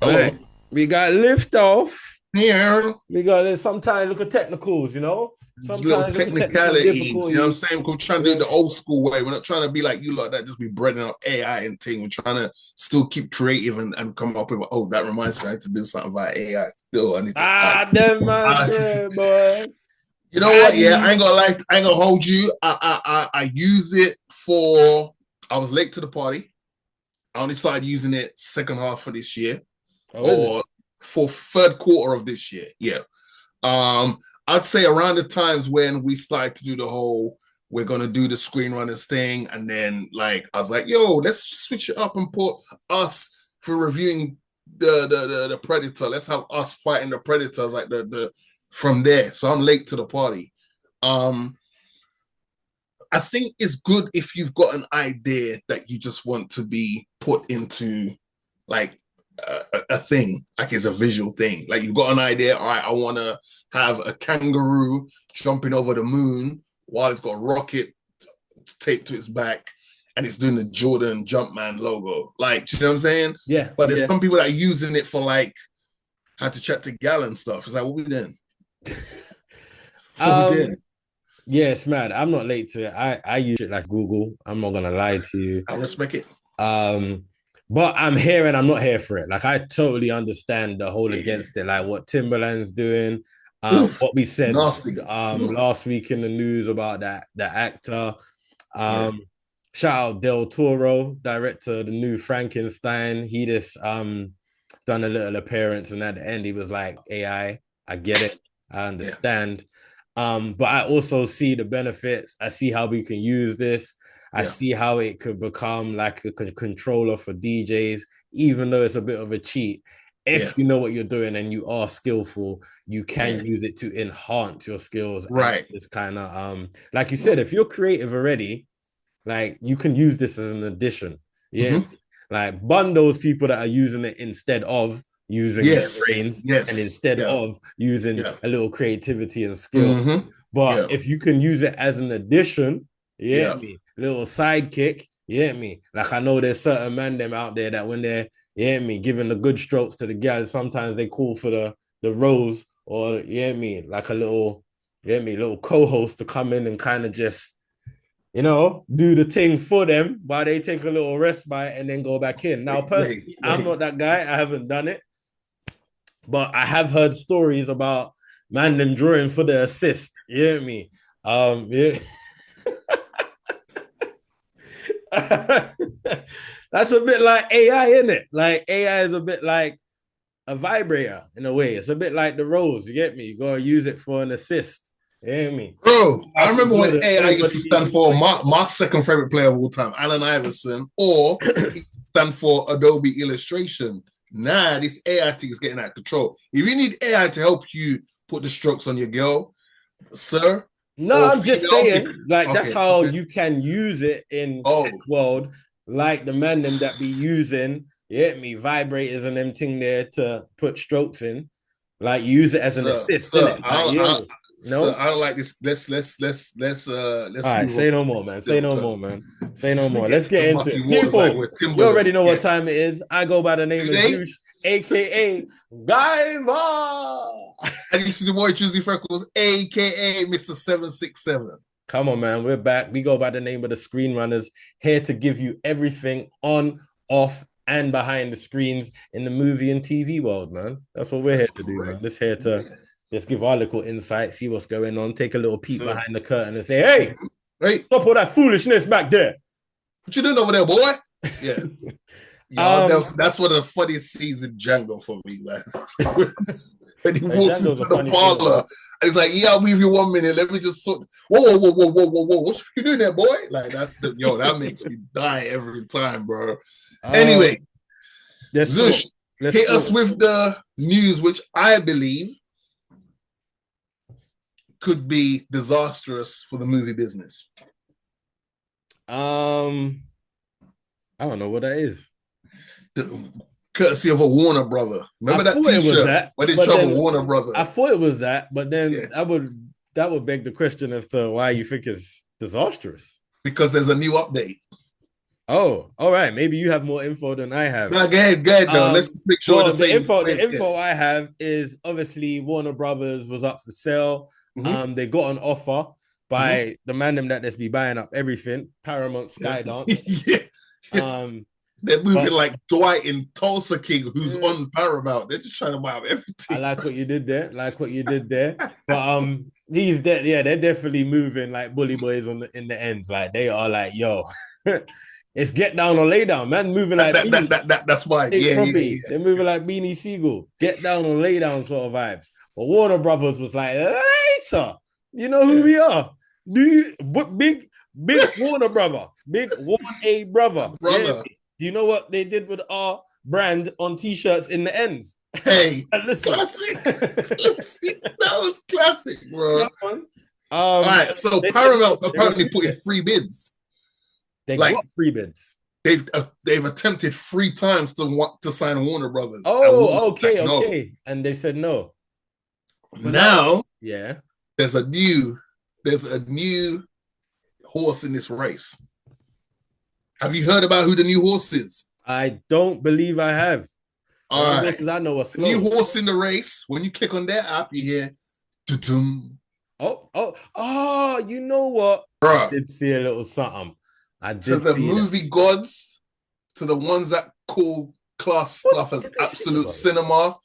Right. Hello. We got lift off. Yeah. We got sometimes look at technicals, you know. Little Sometimes look at technical technicalities, you know what I'm difficulties. saying? We're trying to do it Yeah. the old school way. We're not trying to be like you lot that just be breading up AI and thing. We're trying to still keep creative and come up with, oh, that reminds me, I need to do something about AI. Still, I need to. Them man there, boy. You know what? Yeah, I Daddy. ain't gonna lie. I ain't gonna hold you. I use it for. I was late to the party. I only started using it second half of this year Oh, is it? or for third quarter of this year. Yeah. Um, I'd say around the times when we started to do the whole we're gonna do the Screen Runners thing, and then like I was like, yo, let's switch it up and put us for reviewing the Predator. Let's have us fighting the Predators like the from there. So I'm late to the party. Um, I think it's good if you've got an idea that you just want to be put into like a thing, like it's a visual thing. Like you've got an idea, all right, I want to have a kangaroo jumping over the moon while it's got a rocket taped to its back and it's doing the Jordan Jumpman logo. Like, you know what I'm saying? Yeah, But there's yeah. some people that are using it for like how to chat to gal and stuff. It's like, what we doing? What we Um, doing? yeah, it's mad. I'm not late to it. I use it like Google. I'm not gonna lie to you. I respect it. Um, but I'm here and I'm not here for it. Like I totally understand the whole Yeah. against it, like what Timberland's doing, Oof, what we said nasty. Oof. last week in the news about that actor. Yeah. Um, shout out Del Toro, director of the new Frankenstein. He just done a little appearance, and at the end he was like, I get it, I Yeah. understand. But I also see the benefits. I see how we can use this. I Yeah. see how it could become like a controller for DJs, even though it's a bit of a cheat. Yeah. If you know what you're doing and you are skillful, you can Yeah. use it to enhance your skills and Right. just kind of like you said, if you're creative already, like you can use this as an addition. Yeah. Mm-hmm. Like bun those people that are using it instead of using their Yes. brains and Yes. instead Yeah. of using Yeah. a little creativity and skill. Mm-hmm. But Yeah. if you can use it as an addition, Yeah. me, little sidekick, me. Like I know there's certain men them out there that when they're me giving the good strokes to the guys, sometimes they call for the rose or me like a little me little co-host to come in and kind of just do the thing for them while they take a little respite and then go back in. Now, personally, I'm Wait. not that guy. I haven't done it, but I have heard stories about man them drawing for the assist. You hear me? Yeah. That's a bit like AI, isn't it? Like AI is a bit like a vibrator in a way. It's a bit like the rose. You get me? You gotta use it for an assist. You hear me? Bro, I Michael remember when Jordan, AI used everybody to stand uses for it. my second favorite player of all time, Allen Iverson, or it stand for Adobe Illustration. Nah, this AI thing is getting out of control. If you need AI to help you put the strokes on your girl, sir, No, or I'm just female, saying, like that's okay, how okay. you can use it in tech Oh, world, like the man them that be using, vibrators and them thing there to put strokes in. Like use it as an sir, assist, in sir, it. Like me. sir, No? I don't like this. Let's All right, move on say from no more, this man. Say still, no more, because man. Say no we more. get Let's into get into mucky it. waters like People, with you already Timberland. know Yeah, what time it is. I go by the name of today. Juice, aka Guyver. And it's your boy Tuesday Freckles, aka Mr. 767. Come on, man. We're back. We go by the name of the Screen Runners, here to give you everything on, off, and behind the screens in the movie and TV world, man. That's what we're here That's to do, man. correct. Just here to Yeah. just give our little insight, see what's going on, take a little peek So, behind the curtain and say, hey, right, stop all that foolishness back there. what you doing over there, boy? Yeah. Y'all, um, that's one of the funniest scenes in Django for me, man. When he walks Django's into a the funny film, parlor man. and he's like, "Yeah, I'll leave you 1 minute. Let me just sort." Whoa! What you doing there, boy? Like that makes me die every time, bro. Anyway, Um, let's talk. Zush, Let's hit us talk. with the news, which I believe could be disastrous for the movie business. Um, I don't know what that is. The, courtesy of a Warner brother. I Remember that thought it was T-shirt? that, But in but trouble, then Warner brother. I thought it was that, but then Yeah, that would beg the question as to why you think it's disastrous. because there's a new update. Oh, all right. Maybe you have more info than I have. No, go ahead, though. Let's just make sure we're Well, the same the wavelength. info I have is obviously Warner Brothers was up for sale. Mm-hmm, They got an offer mm-hmm, by the man them that that's be buying up everything, Paramount yeah. Skydance. Yeah. Um, They're moving but like Dwight in Tulsa King, who's uh, on Paramount. They're just trying to buy up I everything. like what you did there. Like what you did there. But these yeah, they're definitely moving like bully boys in the ends. Like they are like, yo, it's get down or lay down, man. Moving like Beanie. That's fine. Hey, Yeah, yeah, Poppy, yeah. they're moving like Beanie Siegel. Get down or lay down sort of vibes. But Warner Brothers was like, later. You know who Yeah. we are. Do you big Warner Brothers, big Warner A My brother. Yeah. brother. Do you know what they did with our brand on t-shirts in the ends? Hey, Listen. classic. Classic. That was classic, bro. Yeah, man. All right, so They said Paramount they apparently put in refused it. 3 bids. They Like got free bids. they've attempted 3 times to sign Warner Brothers, and Warner Oh, like okay, no. okay. And they said no. But now, Now yeah. there's a new horse in this race. Have you heard about who the new horse is? I don't believe I have. The All only right, horses I know are the new slow. horse in the race. When you click on their app, you hear, dum, Oh, you know what? I bruh. did see a little something. I To did the see that. movie gods, to the ones that call class What stuff as did they say absolute about it? cinema,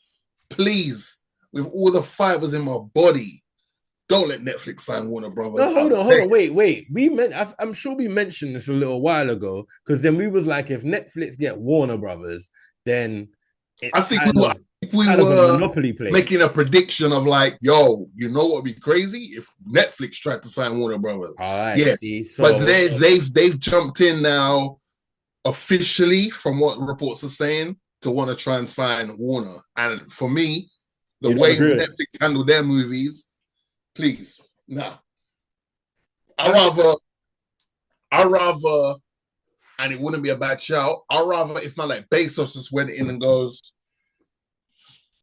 please, with all the fibers in my body, don't let Netflix sign Warner Brothers. No, I hold beg. on, wait. I'm sure we mentioned this a little while ago because then we was like, if Netflix get Warner Brothers, then I it's think we were, kind of a monopoly play. making a prediction of like, yo, you know what would be crazy if Netflix tried to sign Warner Brothers. All right, Yeah, see, but so they've jumped in now officially, from what reports are saying, to want to try and sign Warner. And for me, the you don't way agree with it. Netflix handle their movies, please, nah. I I mean, rather, I rather, and it wouldn't be a bad shout. I rather if not like Bezos just went in and goes,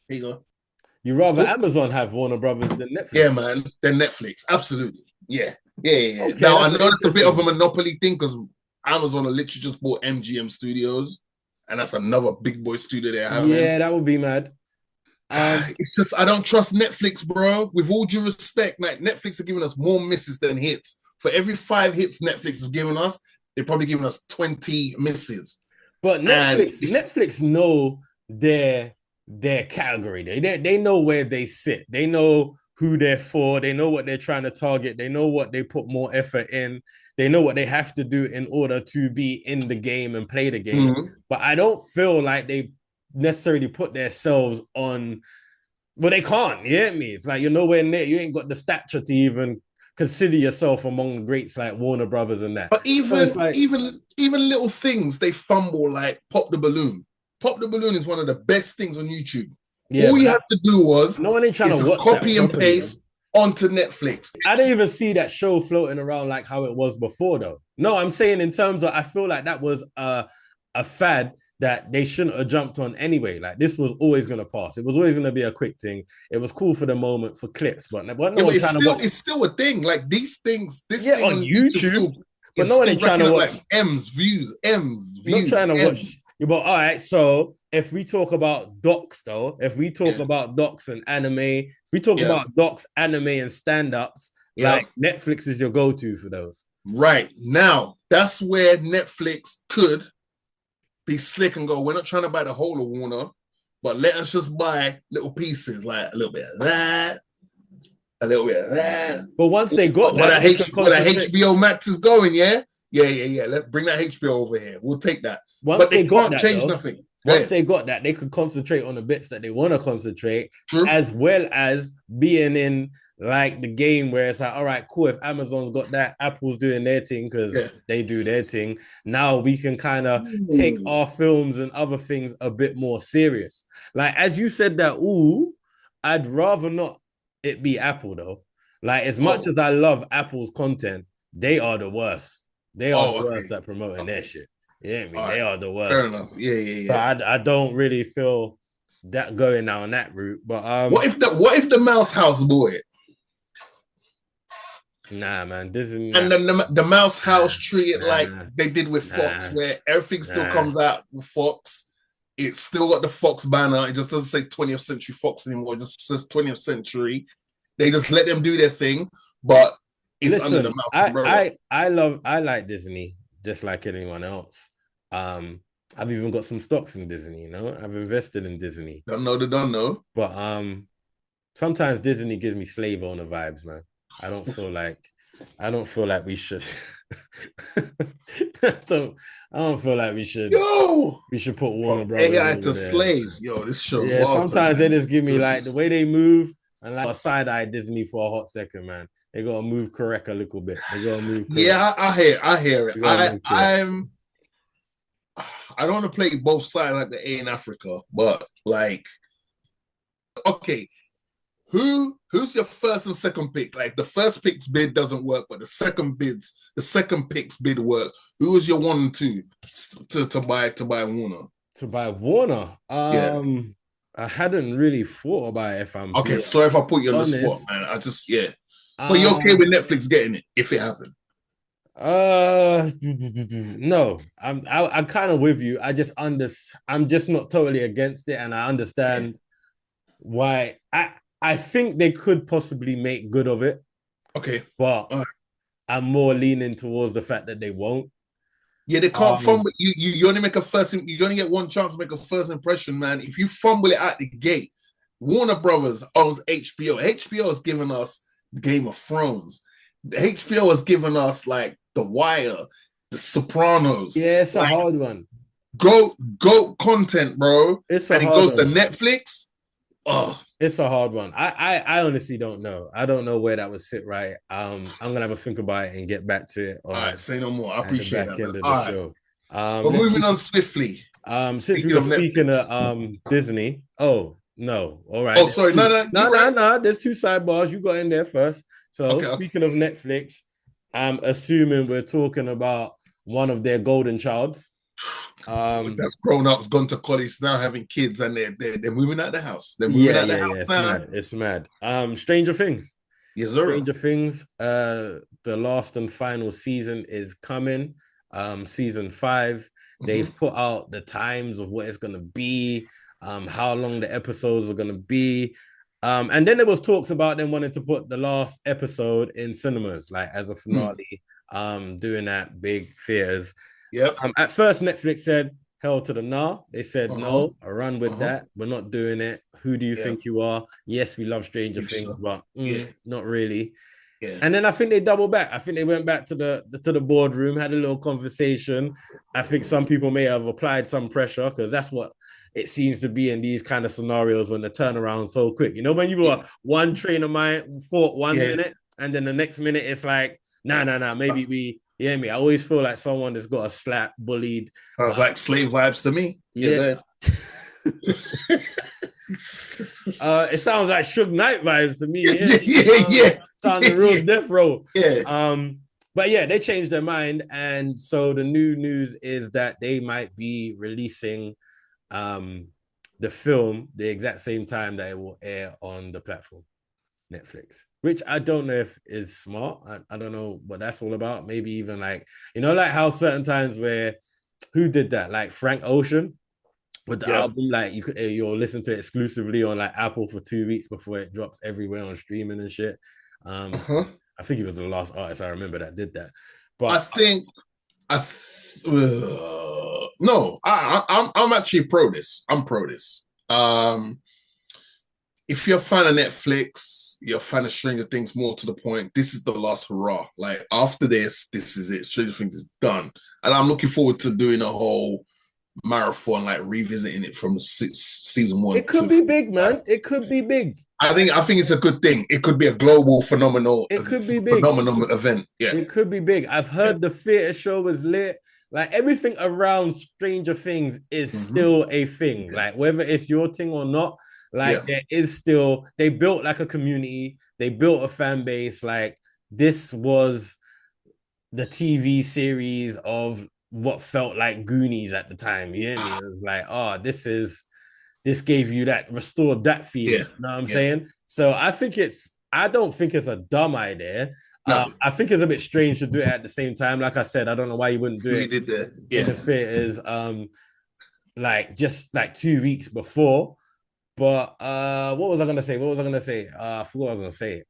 here you go. you rather Cool. Amazon have Warner Brothers than Netflix. Yeah, man. Then Netflix. Absolutely. Yeah. Yeah. Okay, Now I that's know an that's a bit of a interesting. monopoly thing because Amazon literally just bought MGM Studios, and that's another big boy studio they're having. Yeah, that would be mad. It's just I don't trust Netflix, bro. With all due respect, like Netflix are giving us more misses than hits. For every 5 hits Netflix have given us, they're probably giving us 20 misses. But And Netflix know their category. They know where they sit. They know who they're for. They know what they're trying to target. They know what they put more effort in. They know what they have to do in order to be in the game and play the game. But I don't feel like they necessarily put themselves on. Well, they can't. You get me? It's like you're nowhere near. You ain't got the stature to even consider yourself among the greats like Warner Brothers and that. but So it's even like, even even little things they fumble, like Pop the Balloon. Pop the Balloon is one of the best things on YouTube. yeah, All but you had to do was no one ain't trying is to just watch that copy and properly, though. paste onto Netflix. I didn't even see that show floating around like how it was before, though. No, I'm saying in terms of, I feel like that was a fad that they shouldn't have jumped on anyway. Like this was always gonna pass. It was always gonna be a quick thing. It was cool for the moment for clips, but no Yeah, one but trying to watch. it's still a thing. Like these things, this Yeah, thing on on YouTube YouTube, but is no one still ain't trying to racking up watch. like M's Not views, trying to watch. M's. Yeah, but all right, so if we talk about docs, though, if we talk Yeah, about docs and anime, if we talk yeah, about docs, anime, and stand-ups, yeah. like Netflix is your go-to for those. Right now, that's where Netflix could be slick and go, we're not trying to buy the whole of Warner, but let us just buy little pieces, like a little bit of that, a little bit of that. But once they got Where that, that, they could where that concentrate. HBO Max is going, yeah? Yeah. Let's bring that HBO over here. We'll take that. Once But they they got can't that, change though, nothing. once they got that, they could concentrate on the bits that they want to concentrate, True. as well as being in like the game where it's like, all right, cool. If Amazon's got that, Apple's doing their thing because they do their thing. Now we can kind of take our films and other things a bit more serious. Like as you said that, ooh, I'd rather not it be Apple though. Like as much as I love Apple's content, they are the worst. They are the worst at promoting their shit. Yeah, I mean, they are the worst. Fair enough. Yeah. So I don't really feel that going down that route. But what if the Mouse House bought it? Nah, man. Disney. And Nah, then the Mouse House nah, treat it like nah, they did with Fox, nah, where everything still nah. comes out with Fox. It's still got the Fox banner. It just doesn't say 20th Century Fox anymore. It just says 20th Century. They just let them do their thing, but it's under the Listen, Mouse I umbrella. I I like Disney just like anyone else. Um, I've even got some stocks in Disney, you know. I've invested in Disney. Don't know, they don't know. But sometimes Disney gives me slave owner vibes, man. I don't feel like I don't feel like we should I don't feel like Yo, we should put from Warner Brothers AI over to there. slaves. Yo, this show's Yeah, wild, sometimes they man. just give me like the way they move and like side eye Disney for a hot second, man. They gotta move correct a little bit. They gotta move correct. Yeah, I hear it. They gotta move correct. I don't want to play both sides like the A in Africa, but like, okay, who's your first and second pick? Like the first pick's bid doesn't work, but the second pick's bid works. Who was your 1 and 2 to buy Warner? To buy Warner, Yeah. I hadn't really thought about it if I'm Okay, being sorry if I put you on the spot, honest. man. Yeah. But you're okay with Netflix getting it if it happened? No, I'm kind of with you. I'm just not totally against it, and I Yeah. understand why. I think they could possibly make good of it, Okay. but I'm more leaning towards the fact that they won't. Yeah, they can't fumble. You only make a first. You only get one chance to make a first impression, man. If you fumble it at the gate, Warner Brothers owns HBO. HBO has given us Game of Thrones. The HBO has given us like The Wire, The Sopranos. Yeah, it's a Like hard one. go content, bro. It's a And it hard goes to one. Netflix. Oh, It's a hard one. I honestly don't know. I don't know where that would sit right. I'm gonna have a think about it and get back to it all right. Say no more. I at the appreciate back that, man. end of All the right. show. But Let's moving keep on swiftly. since we Speaking were of speaking Netflix. of Disney. Oh no, all right. Oh, sorry. No, you're right. No. There's two sidebars. You got in there first. So Okay. speaking of Netflix, I'm assuming we're talking about one of their golden childs. That's grown ups, gone to college now, having kids, and they're moving out the house. They're moving Yeah, out the yeah, yeah. house It's now. mad. It's mad. Stranger Things. Yes, sir. Stranger Things. The last and final season is coming. Season 5. They've put out the times of what it's gonna be, how long the episodes are gonna be. And then there was talks about them wanting to put the last episode in cinemas, like as a finale, doing that big theaters. Yep. At first, Netflix said, hell to the nah. They said, no, I run with that. We're not doing it. Who do you think you are? Yes, we love Stranger Things, but not really. Yeah. And then I think they doubled back. I think they went back to the boardroom, had a little conversation. I think some people may have applied some pressure because that's what it seems to be in these kind of scenarios when the turnaround so quick. You know, when you got one train of mind thought 1 minute, and then the next minute it's like, nah, maybe we. Yeah, me. I always feel like someone that's got a slap, bullied. Sounds like slave vibes to me. Yeah. It sounds like Suge Knight vibes to me. Yeah. Sounds a real death row. Yeah. But yeah, they changed their mind, and so the new news is that they might be releasing the film the exact same time that it will air on the platform, Netflix. Which I don't know if is smart. I don't know what that's all about. Maybe even like, you know, like how certain times where who did that? Like Frank Ocean with the album, like you'll listen to it exclusively on like Apple for 2 weeks before it drops everywhere on streaming and shit. I think he was the last artist I remember that did that. But no, I'm actually pro this. I'm pro this. If you're a fan of Netflix, you're a fan of Stranger Things, more to the point, this is the last hurrah. Like after this is it. Stranger Things is done. And I'm looking forward to doing a whole marathon, like revisiting it from season 1. It could be big, man. It could be big. I think it's a good thing. It could be a global phenomenal event. Yeah. It could be big. I've heard the theater show was lit. Like everything around Stranger Things is still a thing. Like whether it's your thing or not, like there is still, they built like a community, they built a fan base. Like this was the TV series of what felt like Goonies at the time. You know, it was like, oh, this gave you that, restored that feeling. You know what I'm saying? So I don't think it's a dumb idea. No, I think it's a bit strange to do it at the same time. Like I said, I don't know why you wouldn't do we it did that. in Yeah. the theaters, like just like 2 weeks before. But what was I gonna say? What was I gonna say? I forgot what I was gonna say.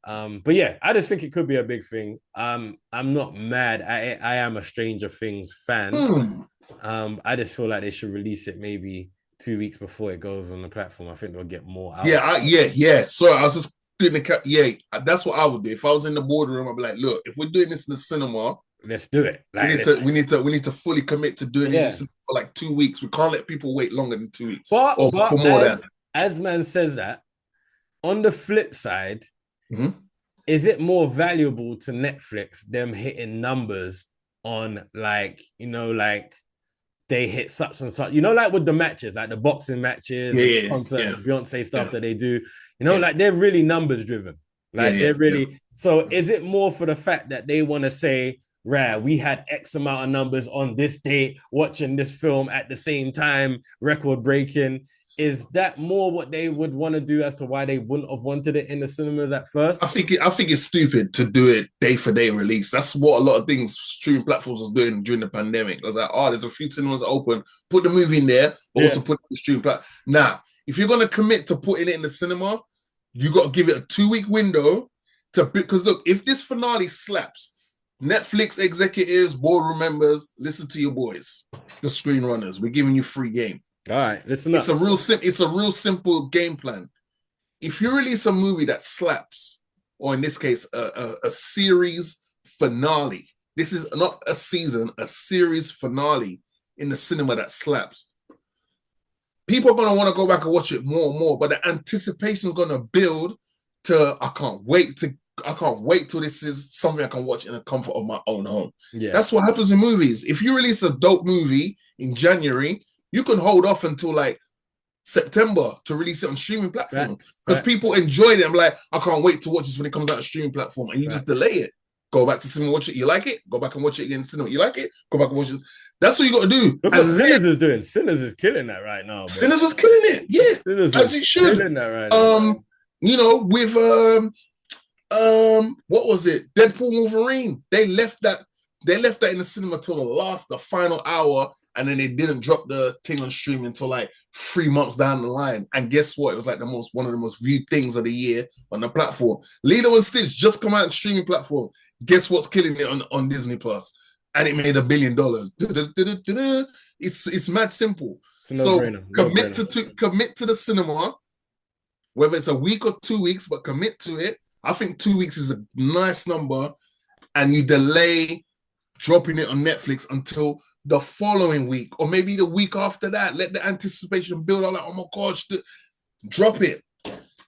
But yeah, I just think it could be a big thing. I'm not mad. I am a Stranger Things fan. Hmm. I just feel like they should release it maybe 2 weeks before it goes on the platform. I think they'll get more out. Yeah. So I was just doing yeah, that's what I would do. If I was in the boardroom, I'd be like, look, if we're doing this in the cinema, Let's do it. we Like, need to we need to we need to fully commit to doing yeah. this for like 2 weeks. We can't let people wait longer than 2 weeks But or for more than. as man says that, on the flip side, Mhm. is it more valuable to Netflix them hitting numbers on like they hit such and such, like with the matches, like the boxing matches and Yeah, concerts, yeah, the Beyonce stuff yeah, that they do, yeah, like they're really numbers driven. yeah, Like yeah, they're yeah. really, so is it more for the fact that they want to say, rare, we had X amount of numbers on this date watching this film at the same time, record breaking? Is that more what they would want to do as to why they wouldn't have wanted it in the cinemas at first? I think it's stupid to do it day for day release. That's what a lot of things streaming platforms was doing during the pandemic. I was like, oh, there's a few cinemas open, put the movie in there, but Yeah. also put the streaming platform. Now, if you're gonna commit to putting it in the cinema, you got to give it a 2 week window because look, if this finale slaps, Netflix executives, boardroom members, listen to your boys, the Screen Runners. We're giving you free game. All right, listen up. It's a real simple game plan. If you release a movie that slaps, or in this case, a series finale, this is not a season, a series finale in the cinema that slaps, people are going to want to go back and watch it more and more, but the anticipation is going to build to, I can't wait till this is something I can watch in the comfort of my own home. Yeah. That's what happens in movies. If you release a dope movie in January, you can hold off until like September to release it on streaming platform because people enjoy it. I'm like, I can't wait to watch this when it comes out on streaming platform, and you just delay it. Go back to cinema, watch it. You like it? Go back and watch it again in cinema. You like it? Go back and watch it. That's what you got to do. Look what Sinners is doing. Sinners is killing that right now. Bro. Sinners was killing it, yeah, Sinners as it should. Killing that right now. With what was it? Deadpool Wolverine. They left that in the cinema till the final hour, and then they didn't drop the thing on streaming until like 3 months down the line. And guess what? It was like one of the most viewed things of the year on the platform. Lilo and Stitch just come out on streaming platform. Guess what's killing it on Disney Plus? And it made $1 billion. It's mad simple. So commit to the cinema, whether it's a week or 2 weeks, but commit to it. I think 2 weeks is a nice number, and you delay dropping it on Netflix until the following week, or maybe the week after that. Let the anticipation build up, like, oh my gosh, drop it.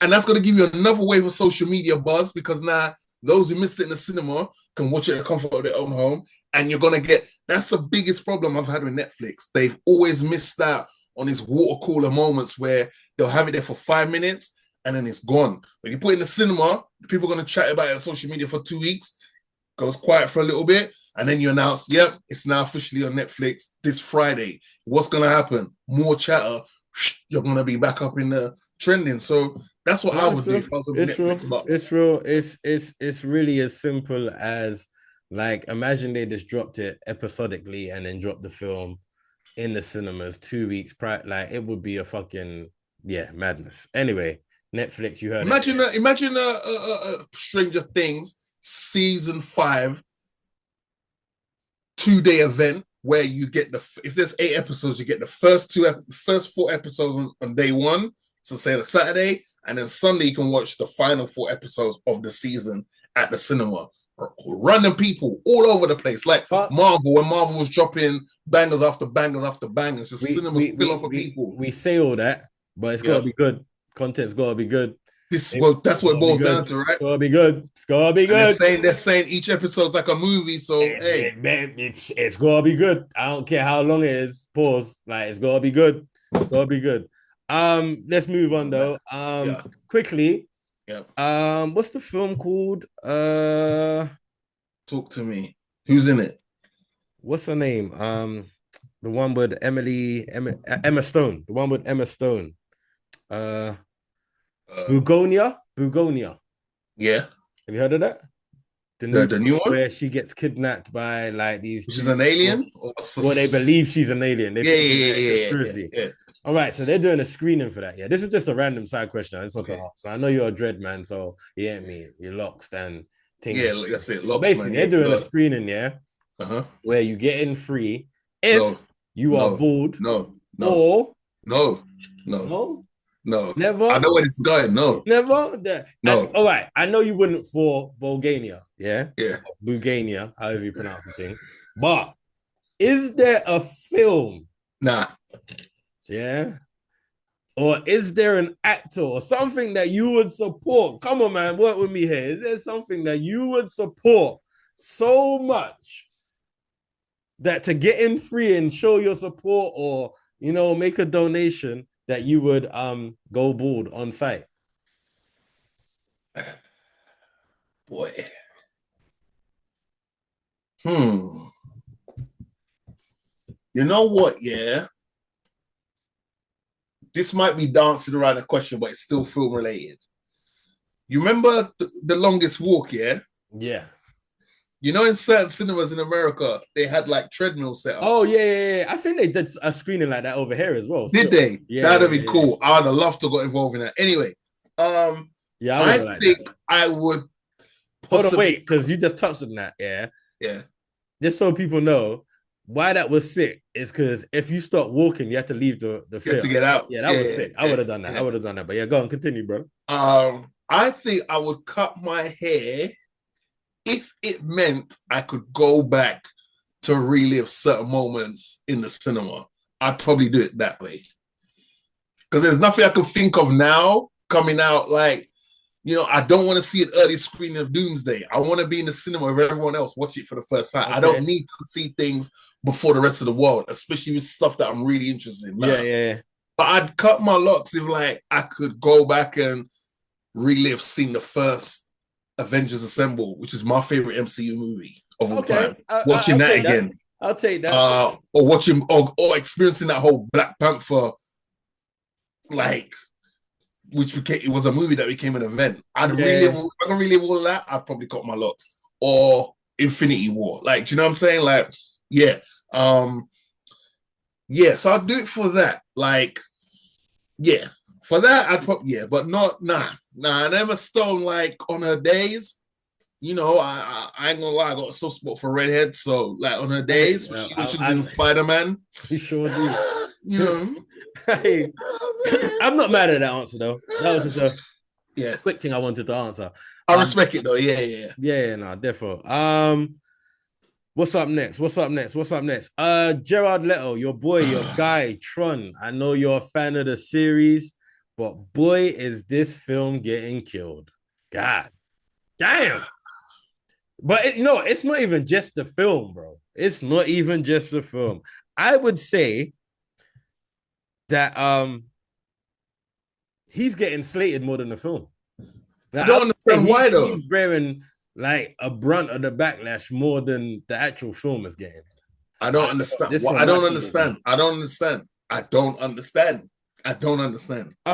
And that's going to give you another wave of social media buzz, because now those who missed it in the cinema can watch it at the comfort of their own home. And you're going to get, that's the biggest problem I've had with Netflix. They've always missed out on these water cooler moments where they'll have it there for 5 minutes and then it's gone. When you put it in the cinema, people are going to chat about it on social media for 2 weeks, goes quiet for a little bit, and then you announce, yep, it's now officially on Netflix this Friday. What's going to happen? More chatter. You're going to be back up in the trending. So that's what I would do if I was on Netflix box. It's real. It's really as simple as, like, imagine they just dropped it episodically and then dropped the film in the cinemas 2 weeks prior. Like, it would be a fucking, madness. Anyway, Netflix, you heard it. Imagine Stranger Things season 5 2-day event where you get if there's 8 episodes, you get the first 4 episodes on day 1. So say the Saturday, and then Sunday you can watch the final 4 episodes of the season at the cinema. Random people all over the place, like Marvel. When Marvel was dropping bangers after bangers after bangers, the cinema fill up with people. We say all that, but it's got to be good. Content's got to be good. That's what it boils down to, right? It's gotta be good. It's gotta be good. They're saying each episode's like a movie, so it's gotta be good. I don't care how long it is. Pause. Like, it's gotta be good. It's gotta be good. Let's move on though. Quickly. Yeah. What's the film called? Talk to me. Who's in it? What's her name? The one with Emma Stone. The one with Emma Stone. Bugonia. Yeah. Have you heard of that? The new The new one, where she gets kidnapped by like these which is two an people. alien, or Well, they believe she's an alien. They yeah, think yeah, it's a yeah, yeah, conspiracy. yeah. All right, so they're doing a screening for that. Yeah, this is just a random side question. I just want to Okay. ask. So I know you're a dread man, so you get me. You're locked and things. Yeah, like I said, But Locksman. basically, Yeah, they're doing a God. screening, yeah, Uh-huh. where you get in free No, if you are no, bored no, no, or no, no, no, no. I never, know where it's going. No, never. And no. all right, I know you wouldn't for Bulgaria, yeah, Yeah. Bulgaria, however you pronounce the thing. But is there a film, Nah. yeah, or is there an actor or something that you would support? Come on, man, work with me here. Is there something that you would support so much that to get in free and show your support, or make a donation, that you would go board on site? Boy. Hmm. You know what? Yeah. This might be dancing around a question, but it's still film related. You remember the longest walk, yeah? Yeah. You know, in certain cinemas in America, they had like treadmill set up. Oh yeah. I think they did a screening like that over here as well. Did they? Yeah, That'd yeah, be yeah. cool. I'd have loved to got involved in that. Anyway, Yeah, I I would like think that. I would Hold on, possibly. wait, because you just touched on that. Yeah. Yeah. Just so people know why that was sick is because if you start walking, you have to leave the You have field. to get out. Yeah, that was sick. I would have done that. Yeah. I would have done that. But yeah, go on, continue, bro. I think I would cut my hair if it meant I could go back to relive certain moments in the cinema. I'd probably do it that way. Because there's nothing I can think of now coming out like, I don't want to see an early screening of Doomsday. I want to be in the cinema with everyone else, watch it for the first time. Okay. I don't need to see things before the rest of the world, especially with stuff that I'm really interested in. Yeah. But I'd cut my locks if like I could go back and relive seeing the first Avengers Assemble, which is my favorite MCU movie of all time. Watching that again. I'll take that. Or watching or experiencing that whole Black Panther, like, it was a movie that became an event. I can relive all of that. I'd probably cut my locks. Or Infinity War. Like, do you know what I'm saying? Like, yeah. So I'd do it for that. Like, yeah. For that, I'd probably, but not, nah. And Emma Stone, like, on her days, I ain't gonna lie, I got a soft spot for redhead. So, like, on her days, she's in Spider-Man. You sure do. Hey, I'm not mad at that answer, though. That was just a quick thing I wanted to answer. I respect it, though. Yeah. Yeah, no, definitely. What's up next? Gerard Leto, your boy, your guy, Tron. I know you're a fan of the series, but boy, is this film getting killed. God damn. But it's not even just the film, bro. It's not even just the film. I would say that he's getting slated more than the film. Like, I don't understand why, though. He's bearing like a brunt of the backlash more than the actual film is getting. I don't understand. I don't understand.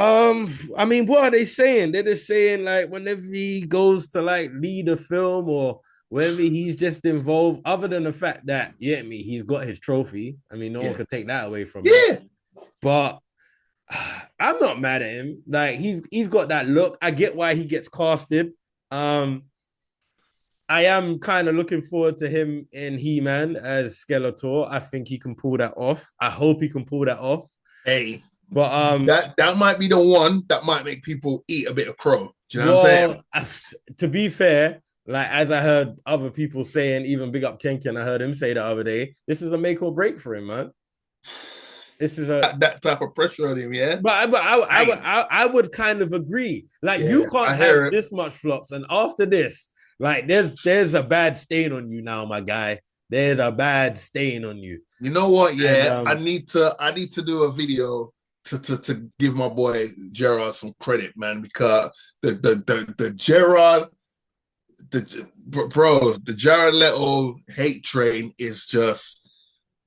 I mean, what are they saying? They're just saying like whenever he goes to like lead a film or wherever he's just involved, other than the fact that he's got his trophy. I mean, no one could take that away from him. But I'm not mad at him. Like he's got that look. I get why he gets casted. I am kind of looking forward to him in He-Man as Skeletor. I think he can pull that off. I hope he can pull that off. Hey, but that might be the one that might make people eat a bit of crow. Do you know what I'm saying? To be fair, like as I heard other people saying, even big up Kenken, I heard him say the other day, this is a make or break for him, man. This is that type of pressure on him, yeah. But I would kind of agree. Like you can't have this much flops, and after this, like there's a bad stain on you now, my guy. There's a bad stain on you. You know what? Yeah, and, I need to do a video to give my boy Gerard some credit, man, because the Gerard, the Jared Leto hate train is just.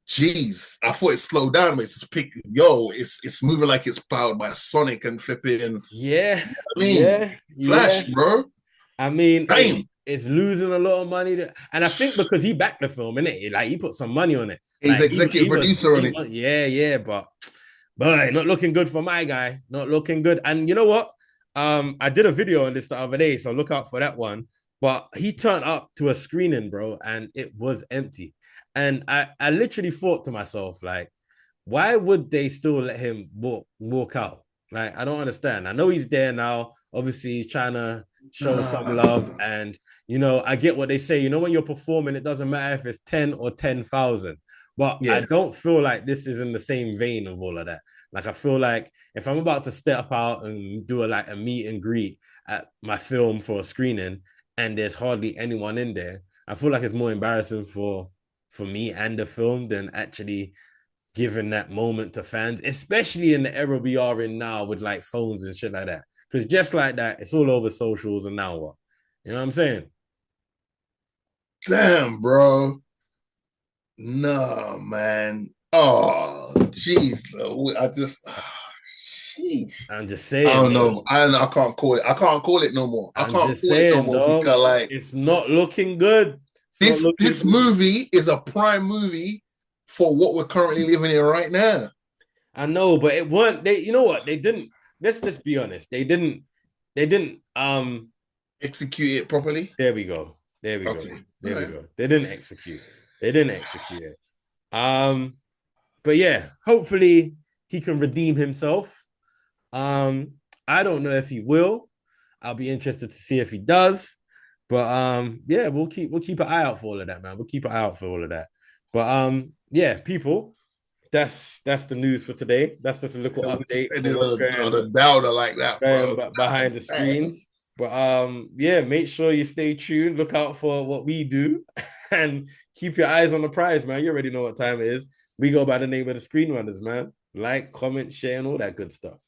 Jeez, I thought it slowed down, but it's just it's moving like it's powered by Sonic and flipping. Yeah, Flash, bro. I mean, damn. it's losing a lot of money. And I think because he backed the film, innit? Like he put some money on it. He's Like executive producer on it. yeah, but boy, not looking good for my guy. Not looking good. And you know what? I did a video on this the other day, so look out for that one. But he turned up to a screening, bro, and it was empty. And I literally thought to myself, like, why would they still let him walk out? Like, I don't understand. I know he's there now. Obviously, he's trying to show some love. And, I get what they say. When you're performing, it doesn't matter if it's 10 or 10,000. But I don't feel like this is in the same vein of all of that. Like, I feel like if I'm about to step out and do a meet and greet at my film for a screening and there's hardly anyone in there, I feel like it's more embarrassing for me and the film than actually giving that moment to fans, especially in the era we are in now with like phones and shit like that. Because just like that, it's all over socials, and now what? You know what I'm saying? Damn, bro. No, man. Oh, jeez. I just, I'm just saying. I don't know. I can't call it. I can't call it no more. I I'm can't just call it no saying, more dog, because like it's not looking good. This movie is a prime movie for what we're currently living in right now. I know, but it weren't. They, you know what? They didn't. Let's be honest. They didn't. They didn't. Execute it properly. There we go. There we go. There we go. They didn't execute. They didn't execute it. But yeah, hopefully he can redeem himself. I don't know if he will. I'll be interested to see if he does. But yeah, we'll keep an eye out for all of that, man. We'll keep an eye out for all of that. But yeah, people, that's the news for today. That's just a little update for what's going on a doubter like that, bro. Behind the screens. But yeah, make sure you stay tuned. Look out for what we do, and keep your eyes on the prize, man. You already know what time it is. We go by the name of the Screen Runners, man. Like, comment, share, and all that good stuff.